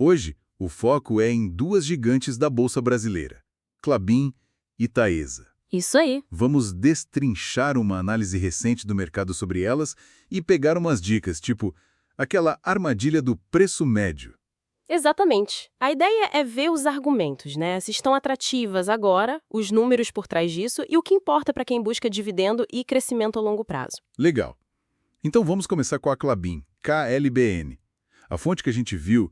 Hoje, o foco é em duas gigantes da Bolsa Brasileira, Klabin e Taesa. Isso aí. Vamos destrinchar uma análise recente do mercado sobre elas e pegar umas dicas, tipo aquela armadilha do preço médio. Exatamente. A ideia é ver os argumentos, né? Se estão atrativas agora, os números por trás disso e o que importa para quem busca dividendo e crescimento a longo prazo. Legal. Então vamos começar com a Klabin, KLBN. A fonte que a gente viu,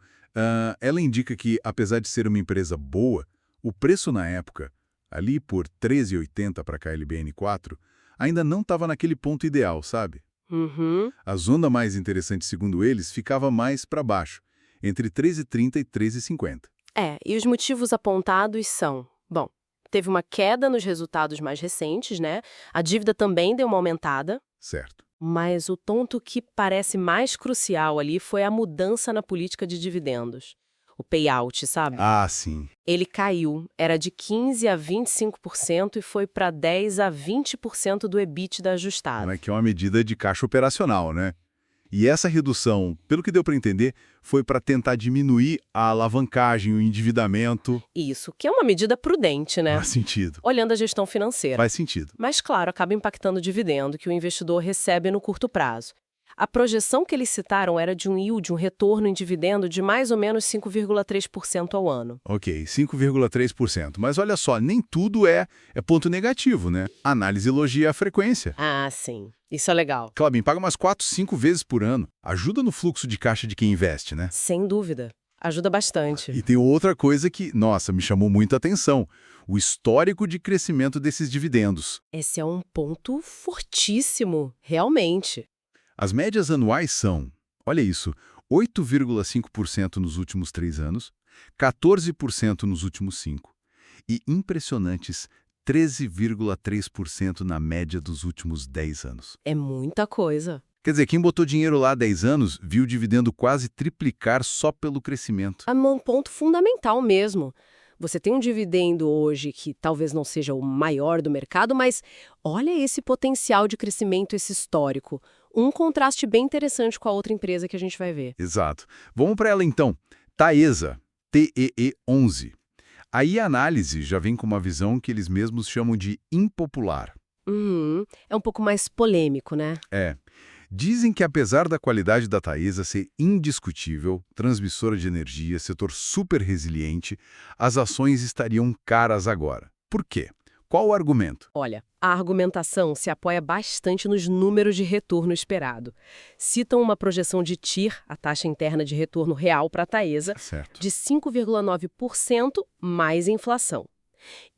ela indica que, apesar de ser uma empresa boa, o preço na época, ali por R$ 13,80 para a KLBN4, ainda não estava naquele ponto ideal, sabe? Uhum. A zona mais interessante, segundo eles, ficava mais para baixo, entre 13,30 e 13,50. E os motivos apontados são, bom, teve uma queda nos resultados mais recentes, né? A dívida também deu uma aumentada, Certo. mas o ponto que parece mais crucial ali foi a mudança na política de dividendos. O payout, sabe? Ah, sim. Ele caiu, era de 15% a 25% e foi para 10% a 20% do EBITDA ajustado. Não é que é uma medida de caixa operacional, né? E essa redução, pelo que deu para entender, foi para tentar diminuir a alavancagem, o endividamento. Isso, que é uma medida prudente, né? Faz sentido. Olhando a gestão financeira. Faz sentido. Mas, claro, acaba impactando o dividendo que o investidor recebe no curto prazo. A projeção que eles citaram era de um yield, um retorno em dividendo de mais ou menos 5,3% ao ano. Ok, 5,3%. Mas olha só, nem tudo é ponto negativo, né? A análise elogia a frequência. Ah, sim. Isso é legal. Klabin paga umas 4, 5 vezes por ano. Ajuda no fluxo de caixa de quem investe, né? Sem dúvida. Ajuda bastante. E tem outra coisa que, nossa, me chamou muita atenção. O histórico de crescimento desses dividendos. Esse é um ponto fortíssimo, realmente. As médias anuais são, olha isso, 8,5% nos últimos 3 anos, 14% nos últimos 5 e impressionantes 13,3% na média dos últimos 10 anos. É muita coisa. Quer dizer, quem botou dinheiro lá há 10 anos viu o dividendo quase triplicar só pelo crescimento. É um ponto fundamental mesmo. Você tem um dividendo hoje que talvez não seja o maior do mercado, mas olha esse potencial de crescimento, esse histórico. Um contraste bem interessante com a outra empresa que a gente vai ver. Exato. Vamos para ela então. Taesa, TEE11. Aí a análise já vem com uma visão que eles mesmos chamam de impopular. É um pouco mais polêmico, né? Dizem que apesar da qualidade da Taesa ser indiscutível, transmissora de energia, setor super resiliente, as ações estariam caras agora. Por quê? Qual o argumento? Olha, a argumentação se apoia bastante nos números de retorno esperado. Citam uma projeção de TIR, a taxa interna de retorno real para a Taesa, Certo. de 5,9% mais inflação.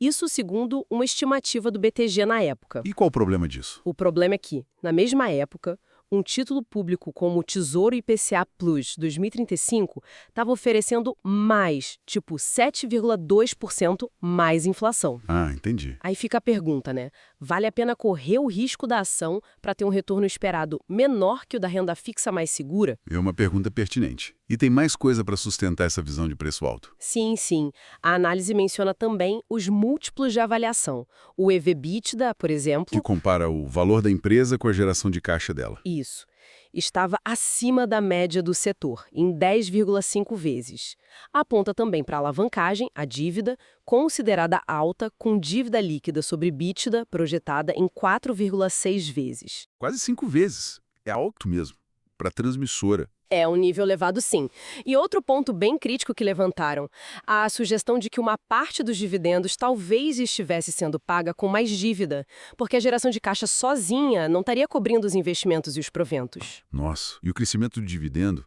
Isso segundo uma estimativa do BTG na época. E qual o problema disso? O problema é que, na mesma época, um título público como o Tesouro IPCA Plus 2035 estava oferecendo mais, tipo 7,2% mais inflação. Ah, entendi. Aí fica a pergunta, né? Vale a pena correr o risco da ação para ter um retorno esperado menor que o da renda fixa mais segura? É uma pergunta pertinente. E tem mais coisa para sustentar essa visão de preço alto? Sim, sim. A análise menciona também os múltiplos de avaliação. O EV/EBITDA, por exemplo... Que compara o valor da empresa com a geração de caixa dela. Isso. Estava acima da média do setor, em 10,5 vezes. Aponta também para a alavancagem, a dívida, considerada alta, com dívida líquida sobre EBITDA projetada em 4,6 vezes. Quase 5 vezes. É alto mesmo. Para transmissora. É um nível elevado, sim. E outro ponto bem crítico que levantaram, a sugestão de que uma parte dos dividendos talvez estivesse sendo paga com mais dívida, porque a geração de caixa sozinha não estaria cobrindo os investimentos e os proventos. Nossa, e o crescimento do dividendo?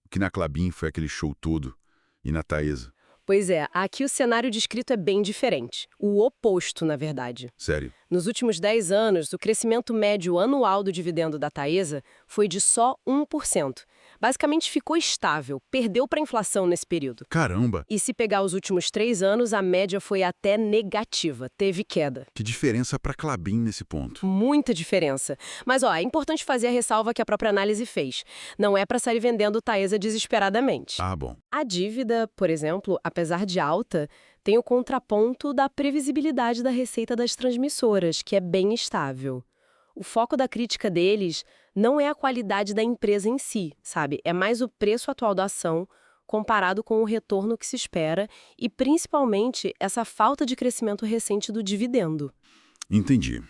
Que na Klabin foi aquele show todo. E na Taesa? Pois é, aqui o cenário descrito é bem diferente. O oposto, na verdade. Sério? Nos últimos 10 anos, o crescimento médio anual do dividendo da Taesa foi de só 1%. Basicamente ficou estável, perdeu para a inflação nesse período. Caramba! E se pegar os últimos 3 anos, a média foi até negativa, teve queda. Que diferença para Klabin nesse ponto. Muita diferença. Mas é importante fazer a ressalva que a própria análise fez. Não é para sair vendendo Taesa desesperadamente. Ah, bom. A dívida, por exemplo, apesar de alta, tem o contraponto da previsibilidade da receita das transmissoras, que é bem estável. O foco da crítica deles não é a qualidade da empresa em si, sabe? É mais o preço atual da ação, comparado com o retorno que se espera e, principalmente, essa falta de crescimento recente do dividendo. Entendi.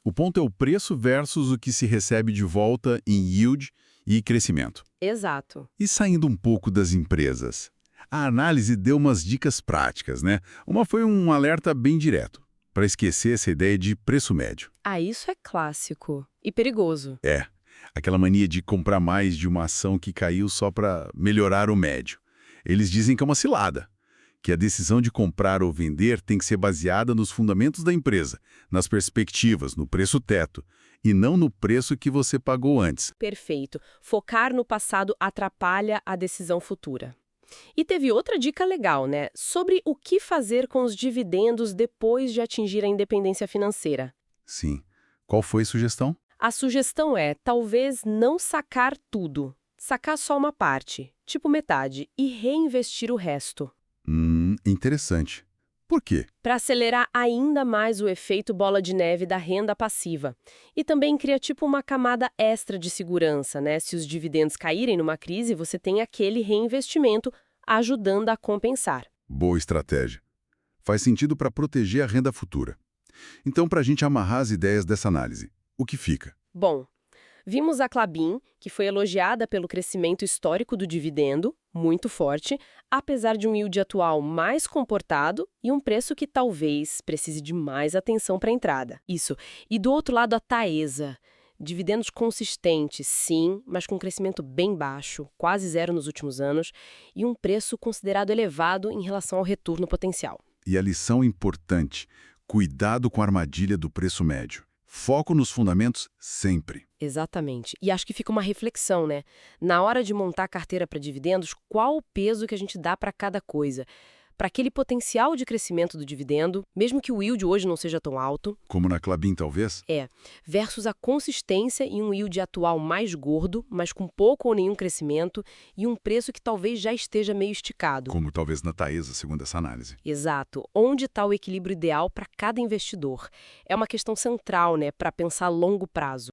O ponto é o preço versus o que se recebe de volta em yield e crescimento. Exato. E saindo um pouco das empresas, a análise deu umas dicas práticas, né? Uma foi um alerta bem direto, para esquecer essa ideia de preço médio. Ah, isso é clássico e perigoso. É, aquela mania de comprar mais de uma ação que caiu só para melhorar o médio. Eles dizem que é uma cilada, que a decisão de comprar ou vender tem que ser baseada nos fundamentos da empresa, nas perspectivas, no preço teto, e não no preço que você pagou antes. Perfeito. Focar no passado atrapalha a decisão futura. E teve outra dica legal, né? Sobre o que fazer com os dividendos depois de atingir a independência financeira. Sim. Qual foi a sugestão? A sugestão é, talvez, não sacar tudo. Sacar só uma parte, tipo metade, e reinvestir o resto. Interessante. Por quê? Para acelerar ainda mais o efeito bola de neve da renda passiva. E também cria tipo uma camada extra de segurança, né? Se os dividendos caírem numa crise, você tem aquele reinvestimento ajudando a compensar. Boa estratégia. Faz sentido para proteger a renda futura. Então, para a gente amarrar as ideias dessa análise, o que fica? Bom, vimos a Klabin, que foi elogiada pelo crescimento histórico do dividendo, muito forte, apesar de um yield atual mais comportado e um preço que talvez precise de mais atenção para a entrada. Isso. E do outro lado, a Taesa. Dividendos consistentes, sim, mas com crescimento bem baixo, quase zero nos últimos anos, e um preço considerado elevado em relação ao retorno potencial. E a lição importante, cuidado com a armadilha do preço médio. Foco nos fundamentos sempre. Exatamente. E acho que fica uma reflexão, né? Na hora de montar a carteira para dividendos, qual o peso que a gente dá para cada coisa? Para aquele potencial de crescimento do dividendo, mesmo que o yield hoje não seja tão alto. Como na Klabin, talvez? Versus a consistência em um yield atual mais gordo, mas com pouco ou nenhum crescimento, e um preço que talvez já esteja meio esticado. Como talvez na Taesa, segundo essa análise. Exato. Onde está o equilíbrio ideal para cada investidor? É uma questão central, né, para pensar a longo prazo.